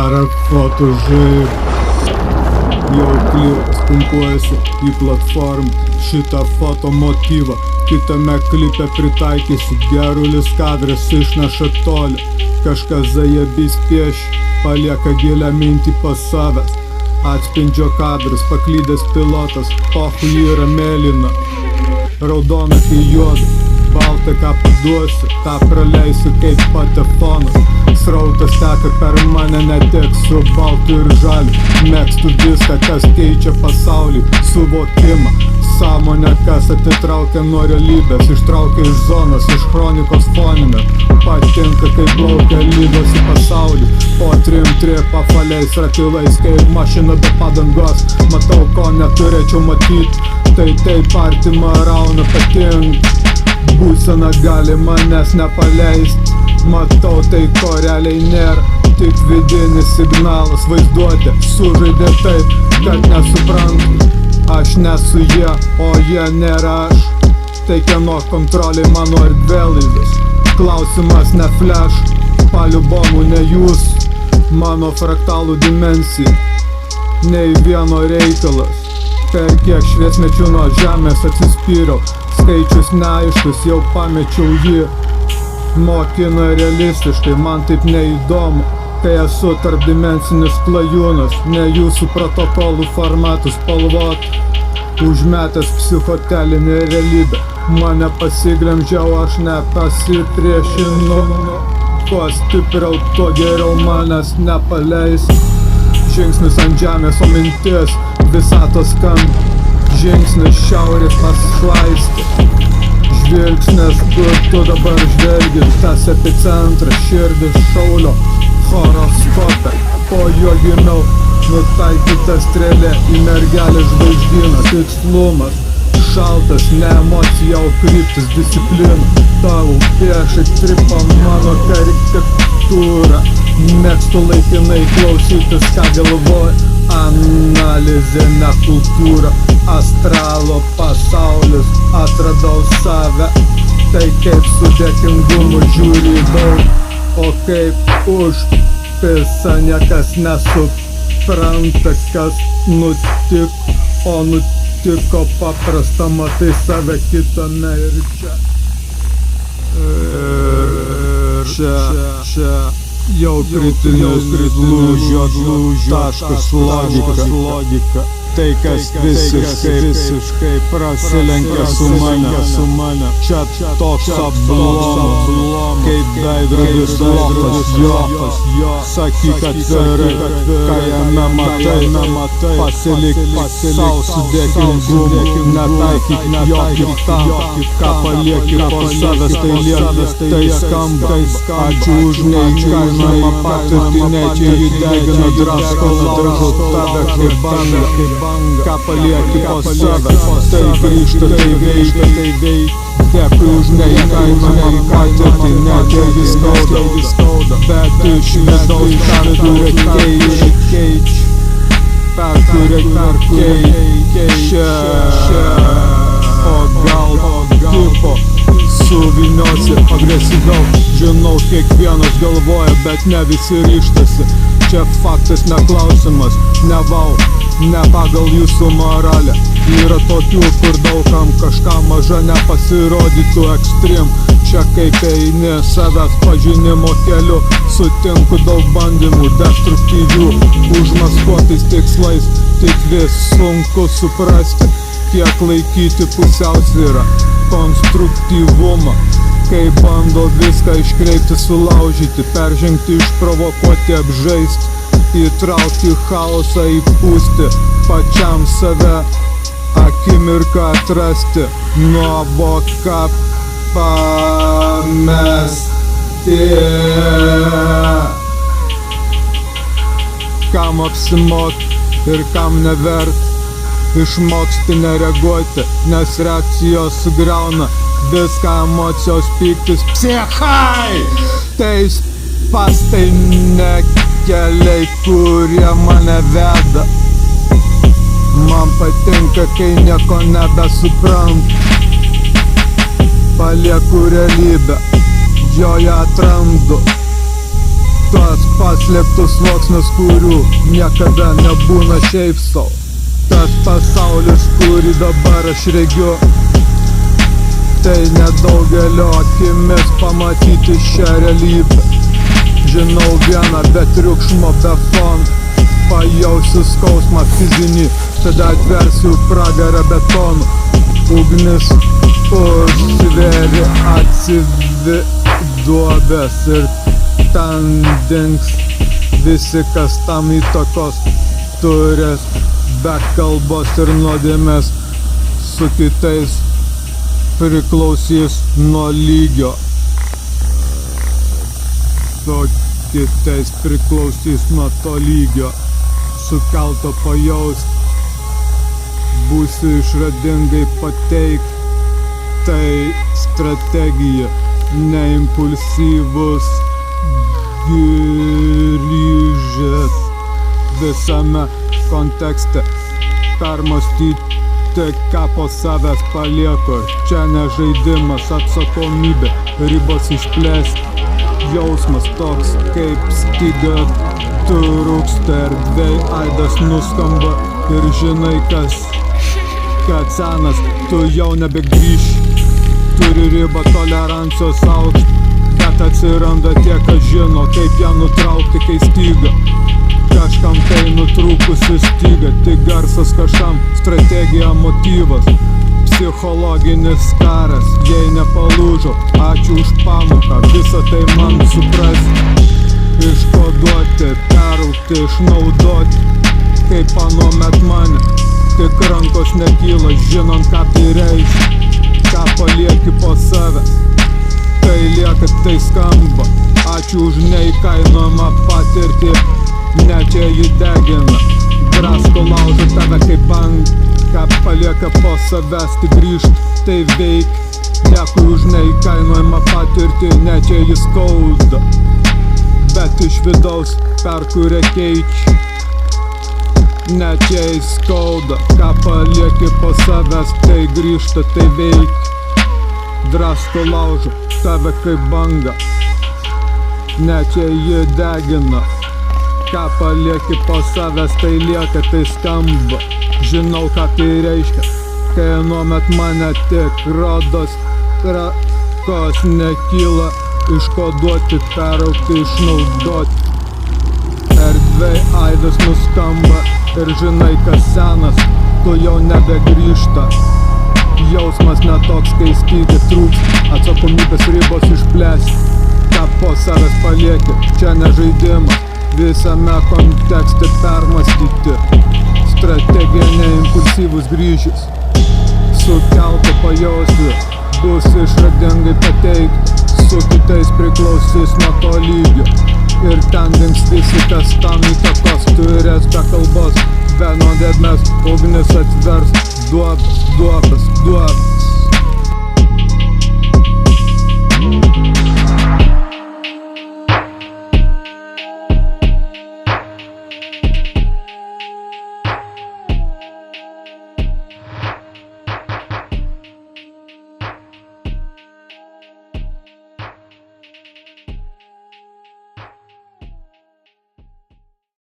Daro foto žaibą. Jau klipas pumpuojasi į platformą. Šitą foto motyvą kitame klipe pritaikysi. Gerulis kadras išneša toli. Kažkas zajebys piešia, palieka gilią mintį pas savęs. Atspindžio kadras, paklydęs pilotas. Pochu yra mėlyna, raudona kai juoda. Balta ką paduosi, tą praleisiu kaip patefonas. Srautas teka per mane ne tik su baltu ir žaliu. Mėgstu viską, kas keičia pasaulį, suvokimą, sąmonę, kas atitraukia nuo realybės. Ištraukia iš zonos, iš chronikos foninę. Patinka, kai plaukia lygos į pasaulį. Po trim apvaliais ratilais, kaip mašina be padangos. Matau, ko neturėčiau matyti. Tai taip artima rauna patinka. Būsena gali manęs nepaleist. Matau tai, ko realiai nėra. Tik vidinis signalas, vaizduotė sužaidė taip, kad nesuprantu. Aš nesu jie, o jie nėra aš. Tai kieno kontrolė mano erdvėlaivis. Klausimas ne flash, paliubomų ne jūs. Mano fraktalų dimensija, nei vieno reikalas. Per kiek šviesmečių nuo žemės atsispyriau. Skaičius neaiškus, jau pamečiau jį. Mokina realistiškai, man taip neįdomu. Kai esu tarpdimensinis klajūnas, ne jūsų protokolų formatų spalvot. Užmetęs psichotelinę realybę, mane pasiglemžiau, aš nepasipriešinu. Kuo stipriau, tuo geriau manęs nepaleis. Žingsnis ant žemės, o mintis visatos kamp. Žingsnis šiaurės pašlaistė. Žvilgsnis, kur tu dabar žvelgi. Tas epicentras, širdis šaulio horoskope. Po jo gimiau, nutaikyta strėlė į mergelę žvaigždyną. Tikslumas, šaltas, ne emocija, o kryptis, disciplina. Tavo priešai tripa mano karikatūrą. Mėgstu laikinai klausytis, ką galvoju. Analizė, ne kultūra. Astralo pasaulis, atradau save. Tai kaip su dėkingumu žiūri daug. O kaip užpisa, niekas nesupranta, kas nutiko. O nutiko paprasta, matai save kitame ir čia. Čia jau kritinis lūžio taškas logika. Tai kas visiškai prasilenkia su mane. Čia toks ablom, kaip veidrodis lofas. Sakyk atvirai, ką jame matai. Pasilik sau su dėkingumu. Netaikyk jokį tam, ką palieki po savęs, tai lieka, tai skamba. Ačiū už neįkainojamą patirtį, net jei jį degina drasko, nudražau tave kaip banga. Ką palieki po savęs, tai grįžta, tai veikia. Dėkui už neįkainojamą patirtį, net jei jis skauda. Bet iš vidaus perkuria o gal tipo suviniosi agresyviau. Žinau, kiekvienas galvoja, bet ne visi ryžtasi. Čia faktas, ne klausimas, ne pagal jūsų moralę. Yra tokių, kur daugam kažką maža nepasirodytų ekstrem. Čia kaip eini savęs pažinimo keliu, sutinku daug bandymų destruktyvių, užmaskuotais tikslais. Tik vis sunku suprasti, kiek laikyti pusiausvyrą, konstruktyvumą. Kai bando viską iškreipti, sulaužyti, peržengti, išprovokuoti, apžaisti. Įtraukti chaosą, įpūsti pačiam save, akimirką atrasti, nuovoką pamesti. Kam apsimok ir kam nevert, išmoksti nereaguoti, nes reakcijos sugriauna viską, emocijos, pyktis, psichai. Tai spastai ne keliai, kurie mane veda. Man patinka, kai nieko nebesuprantu. Palieku realybę, joje atrandu Tuos paslėptus sluoksnius, kurių niekada nebūna šiaip sau. Tas pasaulis, kurį dabar aš regiu, tai nedaugelio akimis pamatyti šią realybę. Žinau vieną, be triukšmo, be fono, pajausiu skausmą fizinį, tada atversiu pragarą betonu. Ugnis užsivėrė, atsivi duobės ir ten dings visi, kas tam įtakos turės, be kalbos ir nuodėmės, su kitais priklausys nuo lygio. Su kitais priklausys nuo to lygio, sukelto pajaust, būsiu išradingai pateikt, tai strategija, neimpulsyvus, grįžęs visame kontekste, permąstyti, ką po savęs palieku. Čia ne žaidimas, atsakomybė, ribos išplėsti, jausmas toks kaip styga trūksta erdvėj, aidas nuskamba ir žinai kas, kad senas tu jau nebegrįši. Turi ribą tolerancijos aukštą, bet atsiranda tie, kas žino, kaip ją nutraukti, kai styga. Kažkam tai nutrūkusi styga, tik garsas kažkam, strategija, motyvas, psichologinis karas, jei nepalūžo, ačiū už pamoką, visą tai man suprasti, iškoduoti, perraukti, išnaudoti, kaip anuomet mane, tik rankos nekyla, žinant, ką tai reiškia, ką palieki po savęs, tai lieka, tai skamba, ačiū už neįkainojamą patirtį, net čia jį degina, drasko laužo tave kaip bank, ką palieka po savęs, tik grįžt, tai veik, dėkui už neįkainojamą patirtį, net čia jį skauda, bet iš vidaus perkuria keičia, net čia jį skauda, ką palieki po savęs, tai grįžta, tai veik, drasko laužo tave kaip banga, net čia jį degina. Ką palieki po savęs, tai lieka, tai skamba, žinau, ką tai reiškia, kai anuomet mane tik rodos, rakos nekyla, iškoduoti, perraukti, išnaudoti. Erdvėj aidas nuskamba ir žinai, kas senas, tu jau nebegrįžta. Jausmas netoks, kai stygi trūks, atsakomybės ribos išplėsti, ką po savęs palieki, čia ne žaidimas. Visame kontekste permąstyti, strategija, neimpulsyvus grįžis, sukelto pajausti, bus išradingai pateikti, su kitais priklausys nuo to lygio, ir ten dings visi, kas tam įtakos turės, be kalbos, be nuodėmės, ugnis atvers duobes, duobes, duobes.